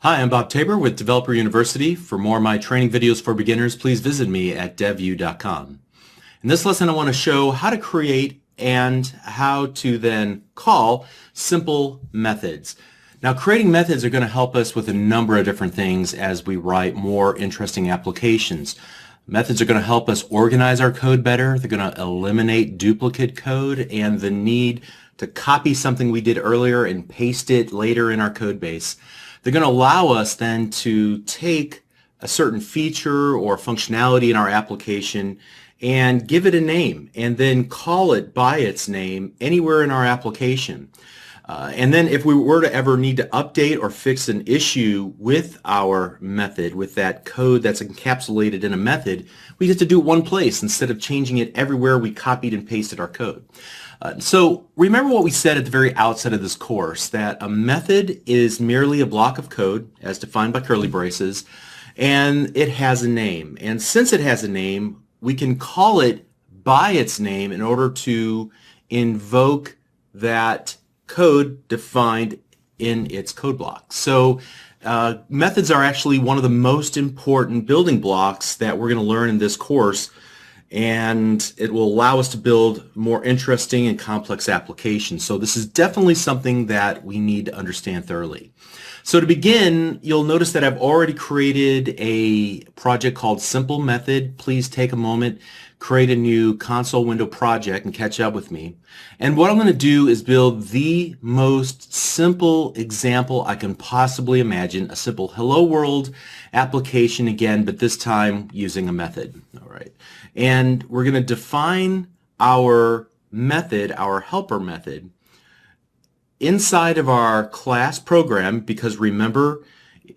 Hi, I'm Bob Tabor with Developer University. For more of my training videos for beginners, please visit me at devu.com. In this lesson, I want to show how to create and how to then call simple methods. Now, creating methods are going to help us with a number of different things as we write more interesting applications. Methods are going to help us organize our code better. They're going to eliminate duplicate code and the need to copy something we did earlier and paste it later in our code base. They're going to allow us then to take a certain feature or functionality in our application and give it a name and then call it by its name anywhere in our application. And then if we were to ever need to update or fix an issue with our method, with that code that's encapsulated in a method, we get to do it one place instead of changing it everywhere we copied and pasted our code. So remember what we said at the very outset of this course, that a method is merely a block of code as defined by curly braces, and it has a name. And since it has a name, we can call it by its name in order to invoke that code defined in its code block. So methods are actually one of the most important building blocks that we're going to learn in this course, and it will allow us to build more interesting and complex applications. So this is definitely something that we need to understand thoroughly. So to begin, you'll notice that I've already created a project called Simple Method. Please take a moment, create a new console window project and catch up with me. And what I'm going to do is build the most simple example I can possibly imagine, a simple hello world application again, but this time using a method. All right. And we're going to define our method, our helper method, inside of our class program, because remember,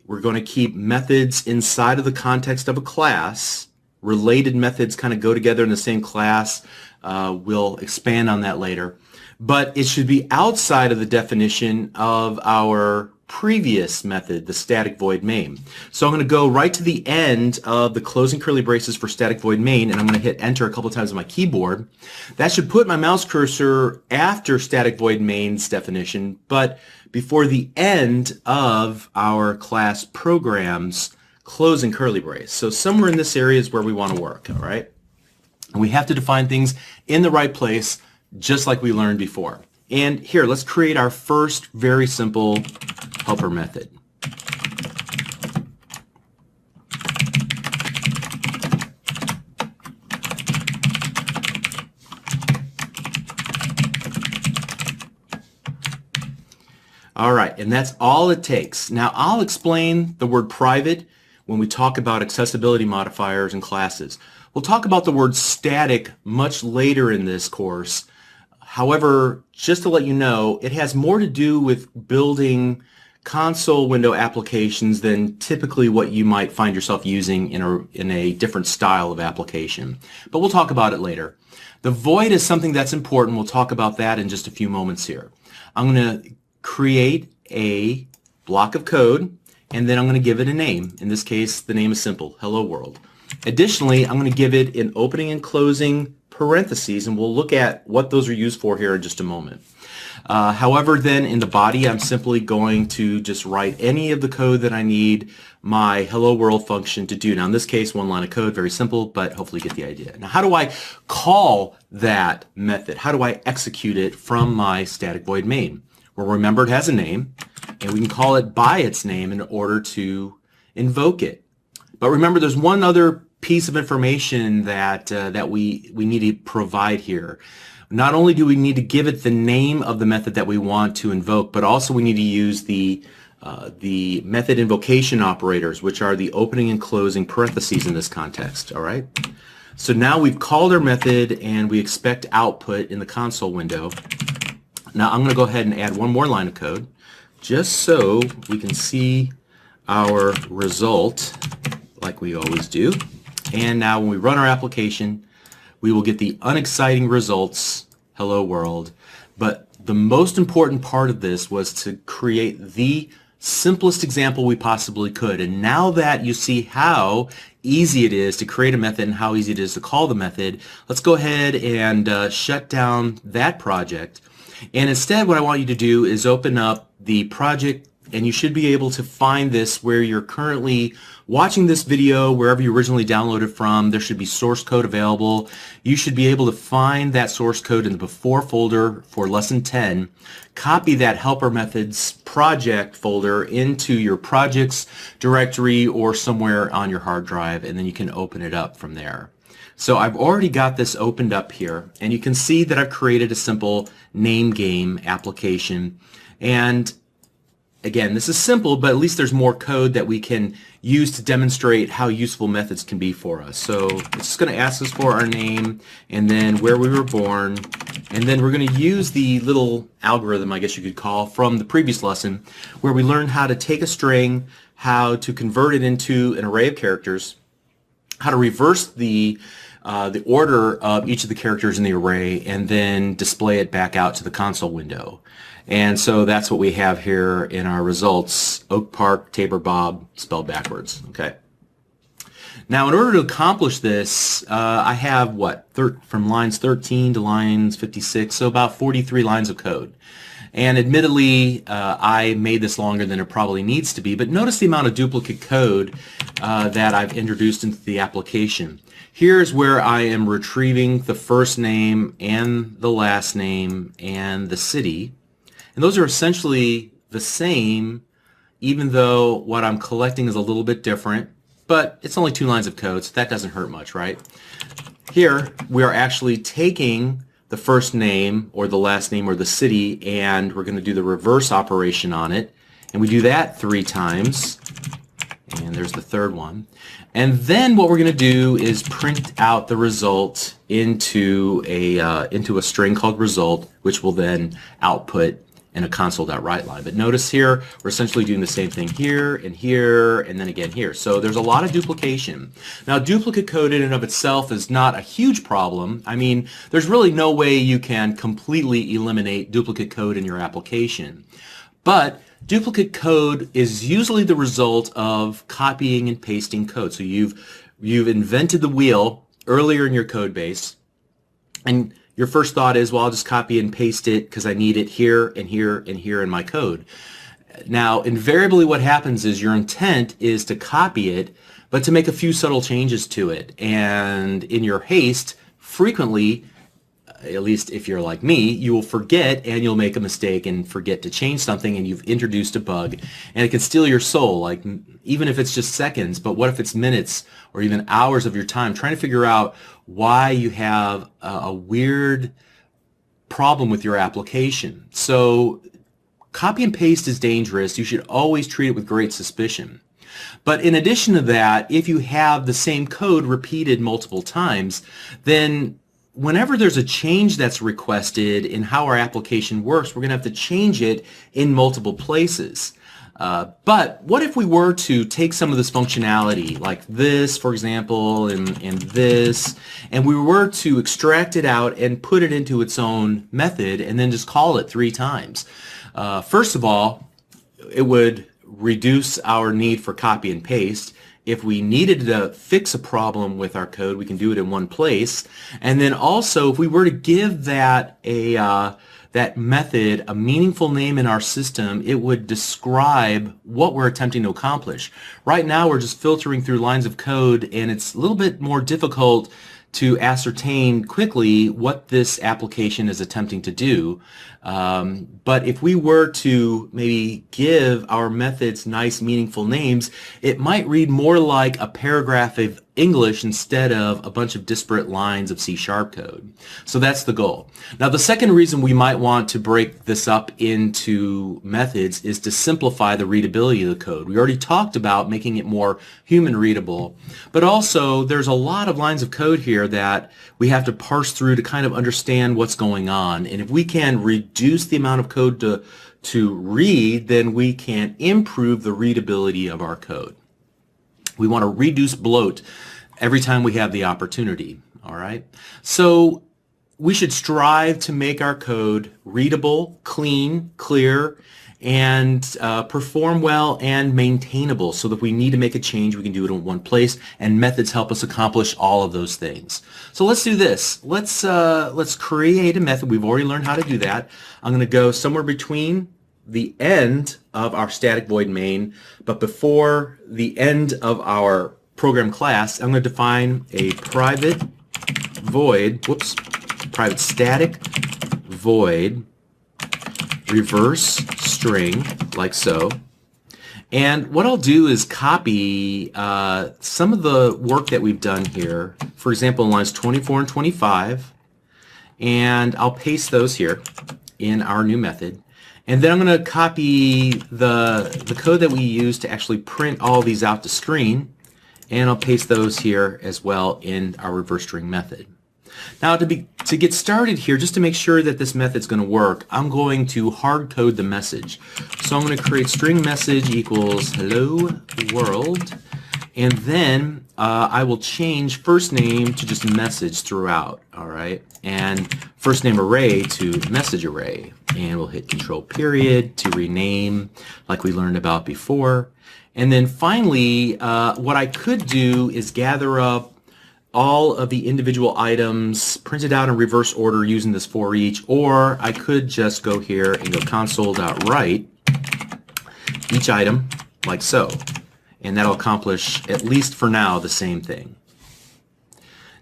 we're going to keep methods inside of the context of a class. Related methods kind of go together in the same class. We'll expand on that later. But it should be outside of the definition of our previous method, the static void main. So I'm going to go right to the end of the closing curly braces for static void main, and I'm going to hit enter a couple times on my keyboard. That should put my mouse cursor after static void main's definition, but before the end of our class program's closing curly brace. So somewhere in this area is where we want to work, all right? And we have to define things in the right place, just like we learned before. And here, let's create our first very simple helper method. All right, and that's all it takes. Now, I'll explain the word private when we talk about accessibility modifiers and classes. We'll talk about the word static much later in this course. However, just to let you know, it has more to do with building console window applications than typically what you might find yourself using in a different style of application. But we'll talk about it later. The void is something that's important. We'll talk about that in just a few moments here. I'm going to create a block of code, and then I'm going to give it a name. In this case, the name is simple, Hello World. Additionally, I'm going to give it an opening and closing parentheses, and we'll look at what those are used for here in just a moment. However, then in the body, I'm simply going to just write any of the code that I need my hello world function to do. Now, in this case, one line of code, very simple, but hopefully you get the idea. Now, how do I call that method? How do I execute it from my static void main? Well, remember, it has a name, and we can call it by its name in order to invoke it. But remember, there's one other piece of information that we need to provide here. Not only do we need to give it the name of the method that we want to invoke, but also we need to use the method invocation operators, which are the opening and closing parentheses in this context. All right. So now we've called our method, and we expect output in the console window. Now I'm going to go ahead and add one more line of code, just so we can see our result like we always do. And now when we run our application, we will get the unexciting results, hello world. But the most important part of this was to create the simplest example we possibly could. And now that you see how easy it is to create a method and how easy it is to call the method, let's go ahead and shut down that project. And instead, what I want you to do is open up the project and you should be able to find this where you're currently watching this video, wherever you originally downloaded from. There should be source code available. You should be able to find that source code in the before folder for lesson 10, copy that helper methods project folder into your projects directory or somewhere on your hard drive, and then you can open it up from there. So I've already got this opened up here, and you can see that I've created a simple name game application. And again, this is simple, but at least there's more code that we can use to demonstrate how useful methods can be for us. So it's just going to ask us for our name and then where we were born, and then we're going to use the little algorithm, I guess you could call, from the previous lesson where we learned how to take a string, how to convert it into an array of characters, how to reverse the order of each of the characters in the array, and then display it back out to the console window. And so that's what we have here in our results: Oak Park, Tabor Bob, spelled backwards. Okay. Now, in order to accomplish this, I have from lines 13 to lines 56, so about 43 lines of code. And admittedly, I made this longer than it probably needs to be, but notice the amount of duplicate code that I've introduced into the application. Here's where I am retrieving the first name and the last name and the city. And those are essentially the same, even though what I'm collecting is a little bit different, but it's only 2 lines of code, so that doesn't hurt much, right? Here, we are actually taking the first name or the last name or the city, and we're going to do the reverse operation on it. And we do that 3 times. And there's the third one. And then what we're going to do is print out the result into a string called result, which will then output in a console.write line. But notice here, we're essentially doing the same thing here, and then again here. So there's a lot of duplication. Now, duplicate code in and of itself is not a huge problem. I mean, there's really no way you can completely eliminate duplicate code in your application. But duplicate code is usually the result of copying and pasting code. So you've invented the wheel earlier in your code base, and your first thought is, well, I'll just copy and paste it because I need it here and here and here in my code. Now, invariably what happens is your intent is to copy it, but to make a few subtle changes to it. And in your haste, frequently, at least if you're like me, you will forget and you'll make a mistake and forget to change something, and you've introduced a bug, and it can steal your soul, like even if it's just seconds, but what if it's minutes or even hours of your time trying to figure out why you have a weird problem with your application. So copy and paste is dangerous. You should always treat it with great suspicion. But in addition to that, if you have the same code repeated multiple times, then whenever there's a change that's requested in how our application works, we're going to have to change it in multiple places. But what if we were to take some of this functionality, like this, for example, and this, and we were to extract it out and put it into its own method and then just call it 3 times? First of all, it would reduce our need for copy and paste. If we needed to fix a problem with our code, we can do it in one place. And then also, if we were to give that that method a meaningful name in our system, it would describe what we're attempting to accomplish. Right now, we're just filtering through lines of code, and it's a little bit more difficult to ascertain quickly what this application is attempting to do. But if we were to maybe give our methods nice, meaningful names, it might read more like a paragraph of English instead of a bunch of disparate lines of C# code. So that's the goal. Now, the second reason we might want to break this up into methods is to simplify the readability of the code. We already talked about making it more human readable, but also there's a lot of lines of code here that we have to parse through to kind of understand what's going on. And if we can reduce the amount of code to read, then we can improve the readability of our code. We want to reduce bloat every time we have the opportunity, all right? So we should strive to make our code readable, clean, clear, and perform well and maintainable, so that if we need to make a change, we can do it in one place, and methods help us accomplish all of those things. So let's do this. Let's create a method. We've already learned how to do that. I'm going to go somewhere between the end of our static void main, but before the end of our program class, I'm going to define a private static void reverse string, like so. And what I'll do is copy some of the work that we've done here, for example, in lines 24 and 25, and I'll paste those here in our new method. And then I'm going to copy the code that we use to actually print all these out to screen, and I'll paste those here as well in our reverse string method. Now to get started here, just to make sure that this method's going to work, I'm going to hard code the message. So I'm going to create string message equals hello world, and then I will change first name to just message throughout, all right, and first name array to message array, and we'll hit control period to rename like we learned about before. And then finally, what I could do is gather up all of the individual items printed out in reverse order using this for each, or I could just go here and go console.write each item like so, and that'll accomplish, at least for now, the same thing.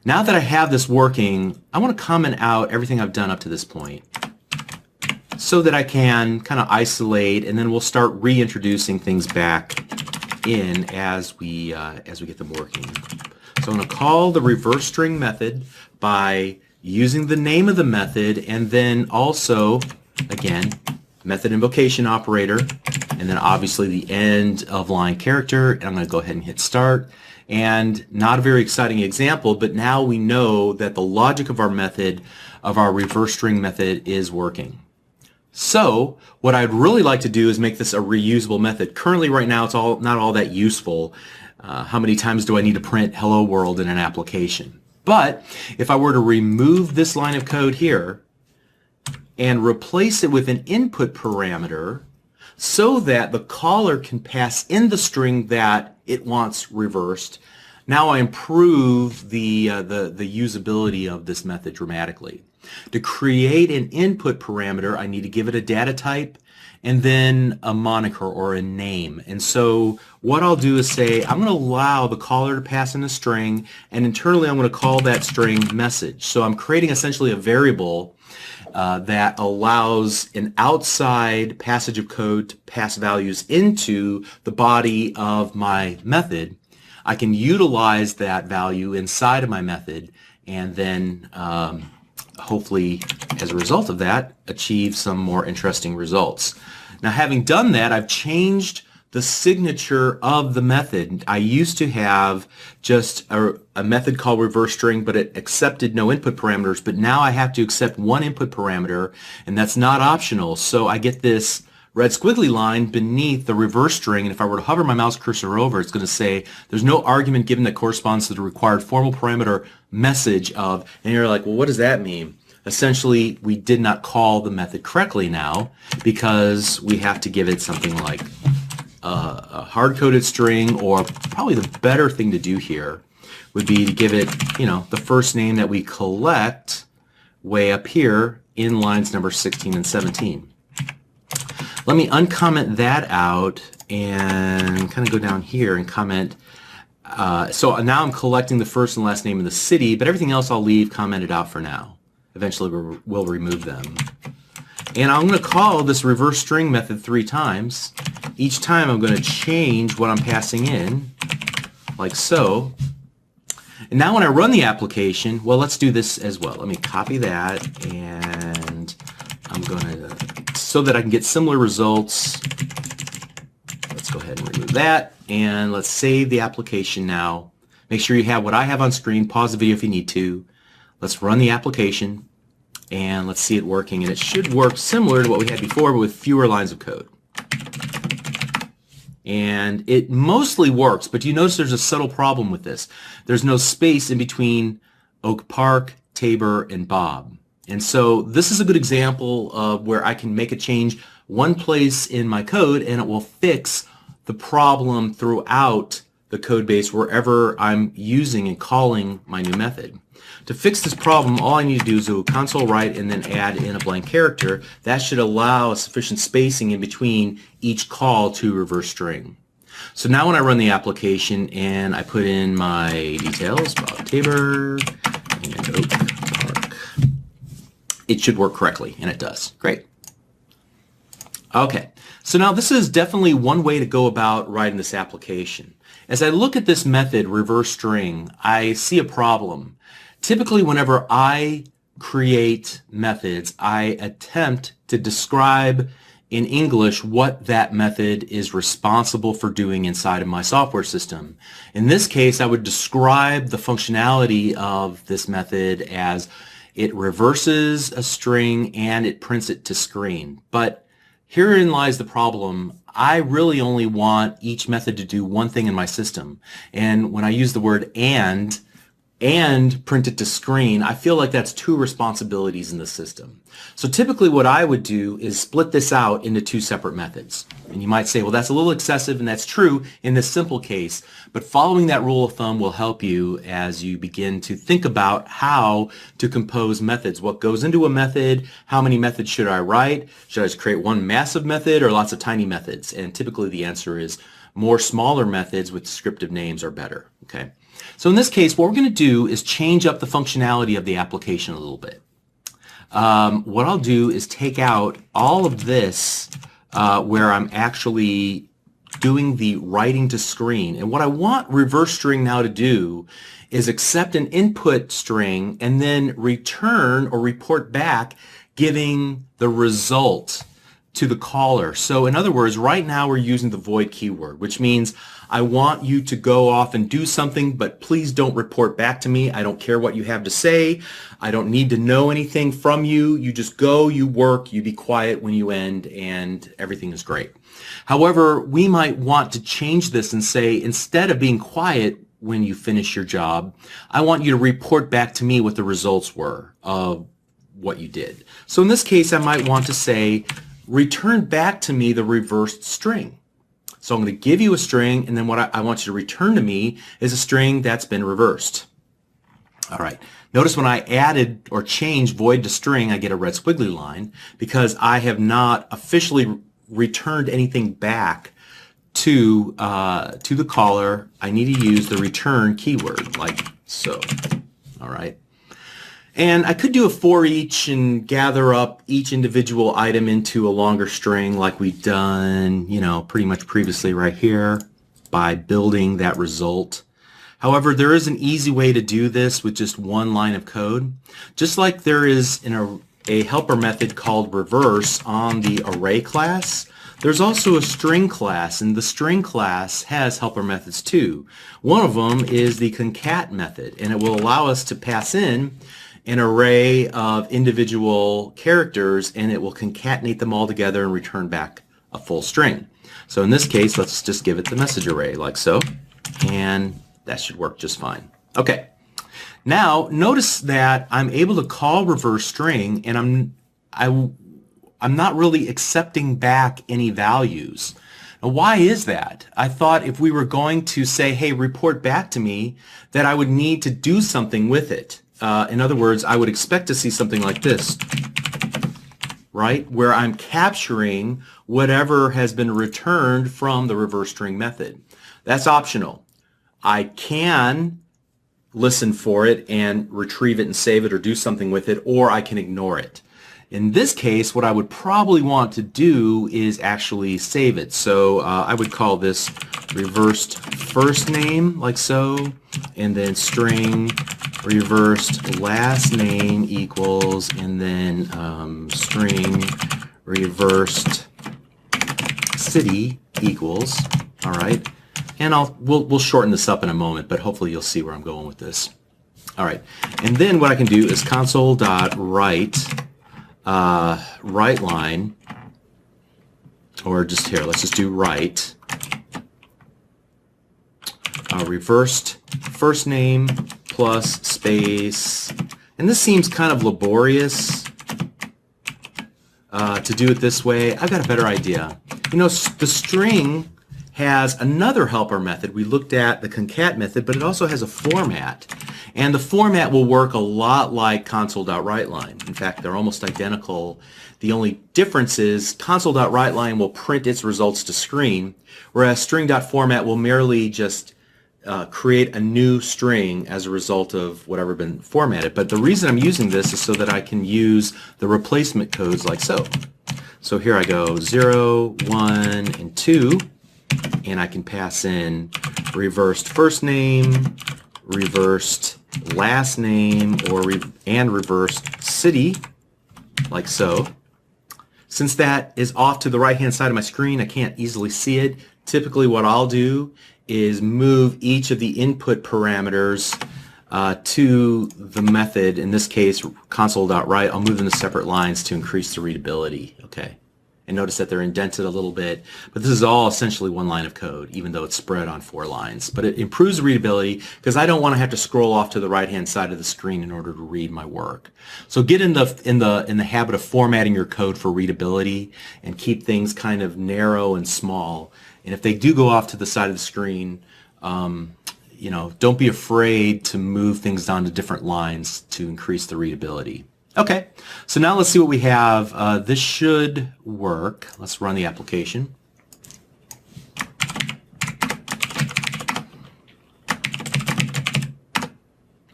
Now that I have this working, I want to comment out everything I've done up to this point so that I can kind of isolate, and then we'll start reintroducing things back in as we get them working. So I'm going to call the reverse string method by using the name of the method, and then also, again, method invocation operator, and then obviously the end of line character, and I'm going to go ahead and hit start. And not a very exciting example, but now we know that the logic of our method, of our reverse string method, is working. So what I'd really like to do is make this a reusable method. Currently, right now, it's not all that useful. How many times do I need to print hello world in an application? But if I were to remove this line of code here and replace it with an input parameter so that the caller can pass in the string that it wants reversed, now I improve the usability of this method dramatically. To create an input parameter, I need to give it a data type and then a moniker or a name. And so what I'll do is say I'm going to allow the caller to pass in a string, and internally I'm going to call that string message. So I'm creating essentially a variable that allows an outside passage of code to pass values into the body of my method. I can utilize that value inside of my method, and then hopefully, as a result of that, achieve some more interesting results. Now, having done that, I've changed the signature of the method. I used to have just a method called reverse string, but it accepted no input parameters, but now I have to accept one input parameter, and that's not optional. So I get this red squiggly line beneath the reverse string, and if I were to hover my mouse cursor over, it's going to say there's no argument given that corresponds to the required formal parameter message of, and you're like, well, what does that mean? Essentially, we did not call the method correctly now because we have to give it something like a hard-coded string, or probably the better thing to do here would be to give it, the first name that we collect way up here in lines number 16 and 17. Let me uncomment that out and kind of go down here and comment. So now I'm collecting the first and last name of the city, but everything else I'll leave commented out for now. Eventually we'll remove them. And I'm going to call this reverse string method 3 times. Each time I'm going to change what I'm passing in, like so. And now when I run the application, well, let's do this as well. Let me copy that, and I'm going to, so that I can get similar results, let's go ahead and remove that, and let's save the application now. Make sure you have what I have on screen. Pause the video if you need to. Let's run the application, and let's see it working. And it should work similar to what we had before, but with fewer lines of code. And it mostly works, but you notice there's a subtle problem with this. There's no space in between Oak Park, Tabor, and Bob. And so this is a good example of where I can make a change one place in my code, and it will fix the problem throughout the code base wherever I'm using and calling my new method. To fix this problem, all I need to do is do console write and then add in a blank character. That should allow a sufficient spacing in between each call to reverse string. So now when I run the application and I put in my details, Bob Tabor and Oak Park, it should work correctly, and it does. Great. Okay, so now this is definitely one way to go about writing this application. As I look at this method, reverse string, I see a problem. Typically, whenever I create methods, I attempt to describe in English what that method is responsible for doing inside of my software system. In this case, I would describe the functionality of this method as it reverses a string and it prints it to screen. But herein lies the problem. I really only want each method to do one thing in my system. And when I use the word and print it to screen, I feel like that's two responsibilities in the system. So typically what I would do is split this out into two separate methods. And you might say, well, that's a little excessive, and that's true in this simple case, but following that rule of thumb will help you as you begin to think about how to compose methods. What goes into a method? How many methods should I write? Should I just create one massive method or lots of tiny methods? And typically the answer is more smaller methods with descriptive names are better. Okay. So in this case, what we're going to do is change up the functionality of the application a little bit. What I'll do is take out all of this where I'm actually doing the writing to screen. And what I want reverse string now to do is accept an input string and then return or report back giving the result to the caller. So in other words, right now we're using the void keyword, which means I want you to go off and do something, but please don't report back to me. I don't care what you have to say. I don't need to know anything from you. You just go, you work, you be quiet when you end, and everything is great. However, we might want to change this and say, instead of being quiet when you finish your job, I want you to report back to me what the results were of what you did. So in this case, I might want to say, return back to me the reversed string. So I'm going to give you a string, and then what I want you to return to me is a string that's been reversed. All right. Notice when I added or changed void to string, I get a red squiggly line because I have not officially returned anything back to the caller. I need to use the return keyword like so. All right. And I could do a for each and gather up each individual item into a longer string like we've done, pretty much previously right here by building that result. However, there is an easy way to do this with just one line of code. Just like there is a helper method called reverse on the array class, there's also a string class, and the string class has helper methods too. One of them is the concat method, and it will allow us to pass in an array of individual characters, and it will concatenate them all together and return back a full string. So in this case, let's just give it the message array like so, and that should work just fine. Okay, now notice that I'm able to call reverse string, and I'm not really accepting back any values. Now, why is that? I thought if we were going to say, hey, report back to me, that I would need to do something with it. In other words, I would expect to see something like this, right? Where I'm capturing whatever has been returned from the reverse string method. That's optional. I can listen for it and retrieve it and save it or do something with it, or I can ignore it. In this case, what I would probably want to do is actually save it. So I would call this reversed first name like so, and then string reversed last name equals, and then string reversed city equals. All right, and we'll shorten this up in a moment, but hopefully you'll see where I'm going with this. All right, and then what I can do is console.write write line, or just here, let's just do write reversed first name plus space, and this seems kind of laborious to do it this way. I've got a better idea. The string has another helper method. We looked at the concat method, but it also has a format. And the format will work a lot like console.writeLine. In fact, they're almost identical. The only difference is console.writeLine will print its results to screen, whereas string.format will merely just create a new string as a result of whatever been formatted. But the reason I'm using this is so that I can use the replacement codes like so. So here I go 0, 1, and 2, and I can pass in reversed first name, reversed last name, and reversed city, like so. Since that is off to the right-hand side of my screen, I can't easily see it. Typically what I'll do is move each of the input parameters to the method, in this case console.write. I'll move them to separate lines to increase the readability. Okay, and notice that they're indented a little bit, but this is all essentially one line of code, even though it's spread on 4 lines. But it improves readability because I don't want to have to scroll off to the right-hand side of the screen in order to read my work. So get in the habit of formatting your code for readability and keep things kind of narrow and small. And if they do go off to the side of the screen, you know, don't be afraid to move things down to different lines to increase the readability. Okay, so now let's see what we have. This should work. Let's run the application.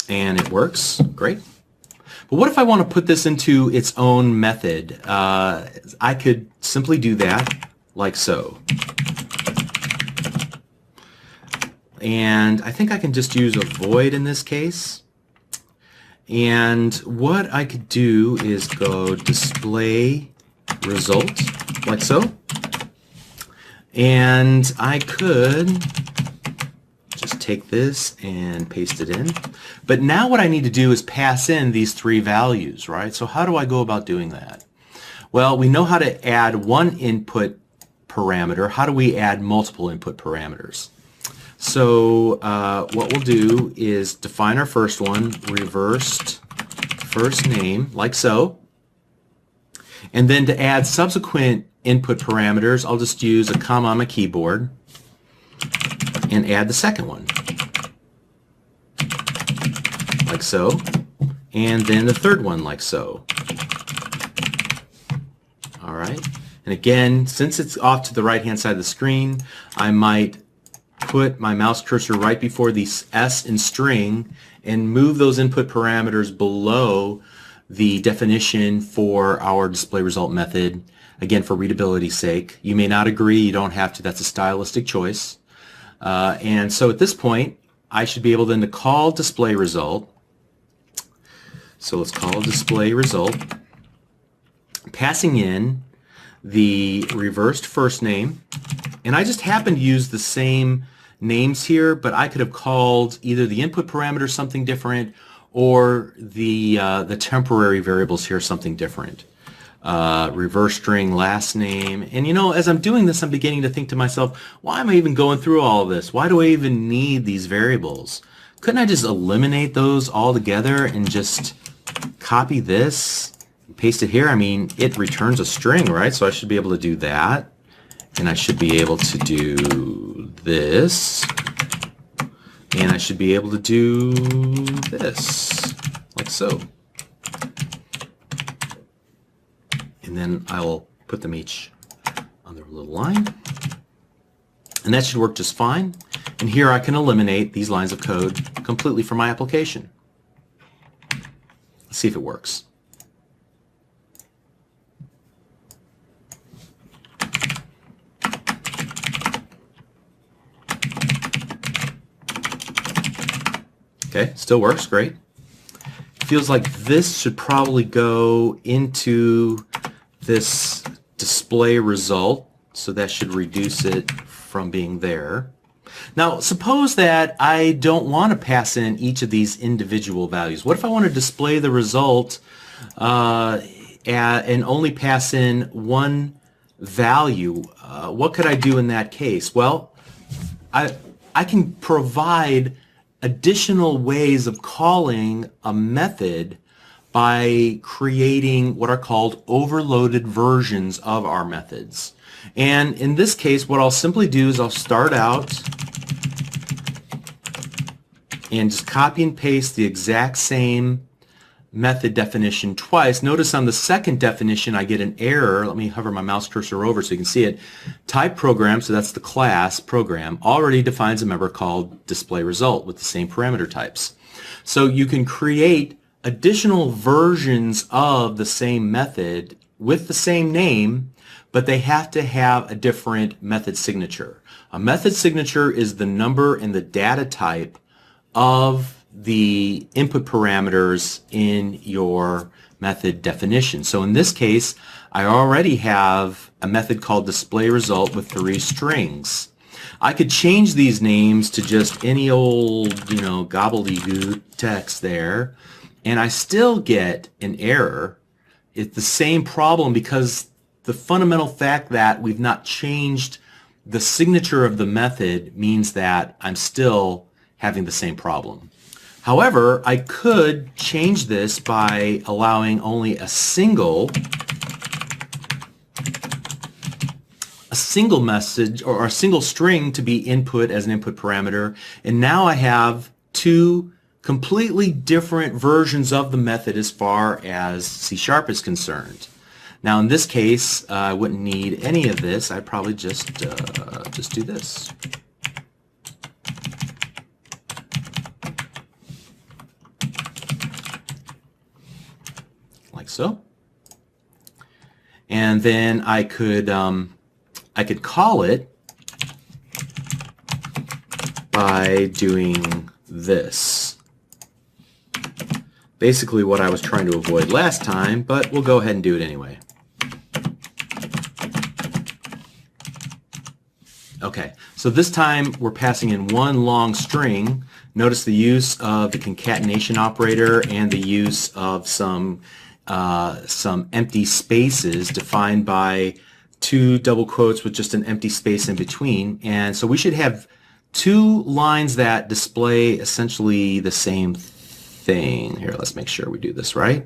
And it works. Great. But what if I want to put this into its own method? I could simply do that like so. And I think I can just use a void in this case. And what I could do is go display result, like so. And I could just take this and paste it in. But now what I need to do is pass in these 3 values, right? So how do I go about doing that? Well, we know how to add one input parameter. How do we add multiple input parameters? So what we'll do is define our first one, reversed first name, like so. And then to add subsequent input parameters, I'll just use a comma on my keyboard and add the second one, like so. And then the third one, like so. All right. And again, since it's off to the right-hand side of the screen, I might put my mouse cursor right before the S in string and move those input parameters below the definition for our display result method, again for readability's sake. You may not agree, you don't have to, that's a stylistic choice. And so at this point I should be able then to call display result. So let's call display result, passing in the reversed first name, and I just happen to use the same names here, but I could have called either the input parameter something different or the temporary variables here something different. Reverse string last name. And you know, as I'm doing this, I'm beginning to think to myself, why am I even going through all of this? Why do I even need these variables? Couldn't I just eliminate those altogether and just copy this and paste it here? I mean, it returns a string, right? So I should be able to do that. And I should be able to do this, and I should be able to do this, like so. And then I'll put them each on their little line. And that should work just fine. And here I can eliminate these lines of code completely from my application. Let's see if it works. Okay, still works, great. Feels like this should probably go into this display result, so that should reduce it from being there. Now, suppose that I don't want to pass in each of these individual values. What if I want to display the result and only pass in one value? What could I do in that case? Well, I can provide additional ways of calling a method by creating what are called overloaded versions of our methods. And in this case, what I'll simply do is I'll start out and just copy and paste the exact same method definition twice. Notice on the second definition I get an error. Let me hover my mouse cursor over so you can see it. Type program, so that's the class program, already defines a member called display result with the same parameter types. So you can create additional versions of the same method with the same name, but they have to have a different method signature. A method signature is the number and the data type of the input parameters in your method definition. So in this case, I already have a method called display result with 3 strings. I could change these names to just any old, gobbledygook text there, and I still get an error. It's the same problem because the fundamental fact that we've not changed the signature of the method means that I'm still having the same problem. However, I could change this by allowing only a single message or a single string to be input as an input parameter, and now I have 2 completely different versions of the method as far as C# is concerned. Now in this case, I wouldn't need any of this. I'd probably just do this. Like so. And then I could call it by doing this. Basically what I was trying to avoid last time, but we'll go ahead and do it anyway. Okay, so this time we're passing in one long string. Notice the use of the concatenation operator and the use of some empty spaces defined by 2 double quotes with just an empty space in between. And so we should have 2 lines that display essentially the same thing. Here, let's make sure we do this right.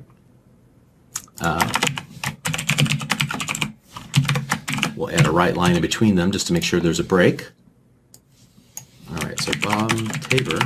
We'll add a right line in between them just to make sure there's a break. All right, so Bob Tabor.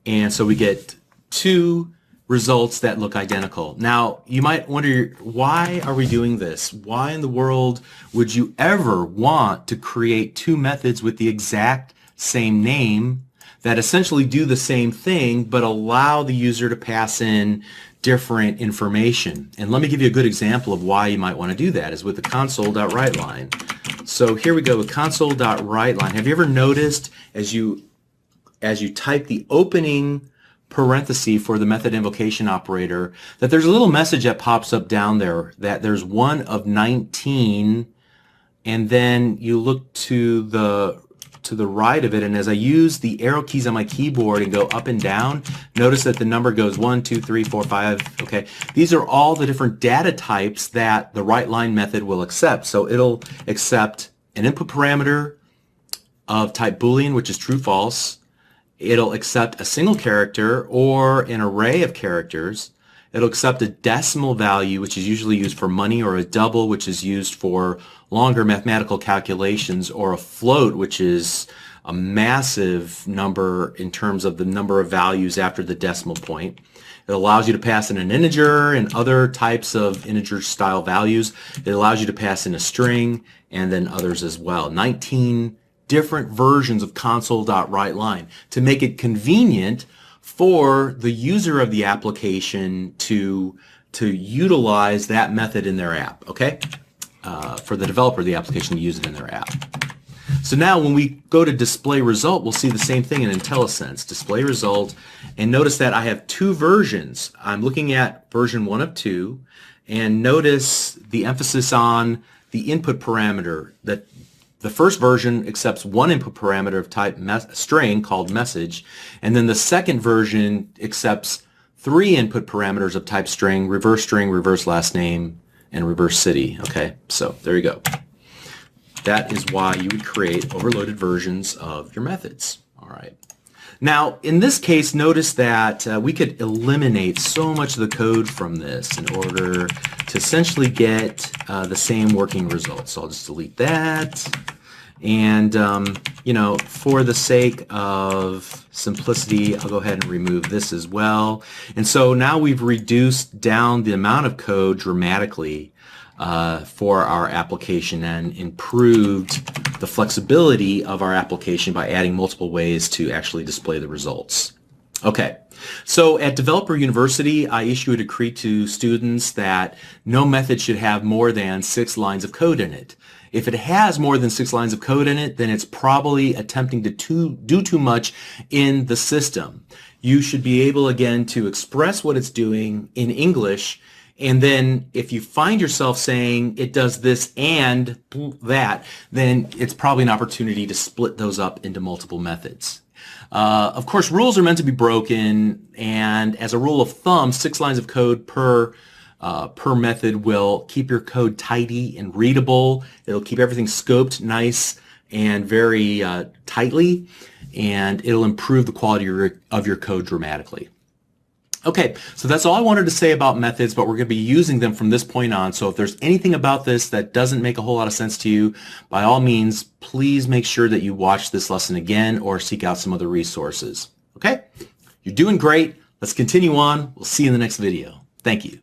And so we get 2 results that look identical. Now, you might wonder, why are we doing this? Why in the world would you ever want to create 2 methods with the exact same name that essentially do the same thing but allow the user to pass in different information? And let me give you a good example of why you might want to do that is with the console.writeLine. So here we go with console.writeLine. Have you ever noticed as you type the opening parenthesis for the method invocation operator that there's a little message that pops up down there that there's 1 of 19, and then you look to the right of it, and as I use the arrow keys on my keyboard and go up and down, notice that the number goes 1, 2, 3, 4, 5. Okay, these are all the different data types that the WriteLine method will accept. So it'll accept an input parameter of type Boolean, which is true, false. It'll accept a single character or an array of characters. It'll accept a decimal value, which is usually used for money, or a double, which is used for longer mathematical calculations, or a float, which is a massive number in terms of the number of values after the decimal point. It allows you to pass in an integer and other types of integer style values. It allows you to pass in a string and then others as well. 19 different versions of console.writeLine to make it convenient for the user of the application to utilize that method in their app, okay? For the developer of the application to use it in their app. So now when we go to display result, we'll see the same thing in IntelliSense, display result, and notice that I have 2 versions. I'm looking at version 1 of 2, and notice the emphasis on the input parameter, that the first version accepts 1 input parameter of type string called message, and then the second version accepts 3 input parameters of type string, reverse last name, and reverse city. Okay, so there you go. That is why you would create overloaded versions of your methods. All right. Now, in this case, notice that we could eliminate so much of the code from this in order to essentially get the same working results. So I'll just delete that. And, you know, for the sake of simplicity, I'll go ahead and remove this as well. And so now we've reduced down the amount of code dramatically for our application and improved the flexibility of our application by adding multiple ways to actually display the results. Okay, so at Developer University, I issue a decree to students that no method should have more than 6 lines of code in it. If it has more than 6 lines of code in it, then it's probably attempting to do too much in the system. You should be able, again, to express what it's doing in English. And then if you find yourself saying it does this and that, then it's probably an opportunity to split those up into multiple methods. Of course, rules are meant to be broken, and as a rule of thumb, 6 lines of code per method will keep your code tidy and readable. It'll keep everything scoped nice and very tightly, and it'll improve the quality of your code dramatically. Okay, so that's all I wanted to say about methods, but we're going to be using them from this point on. So if there's anything about this that doesn't make a whole lot of sense to you, by all means, please make sure that you watch this lesson again or seek out some other resources. Okay, you're doing great. Let's continue on. We'll see you in the next video. Thank you.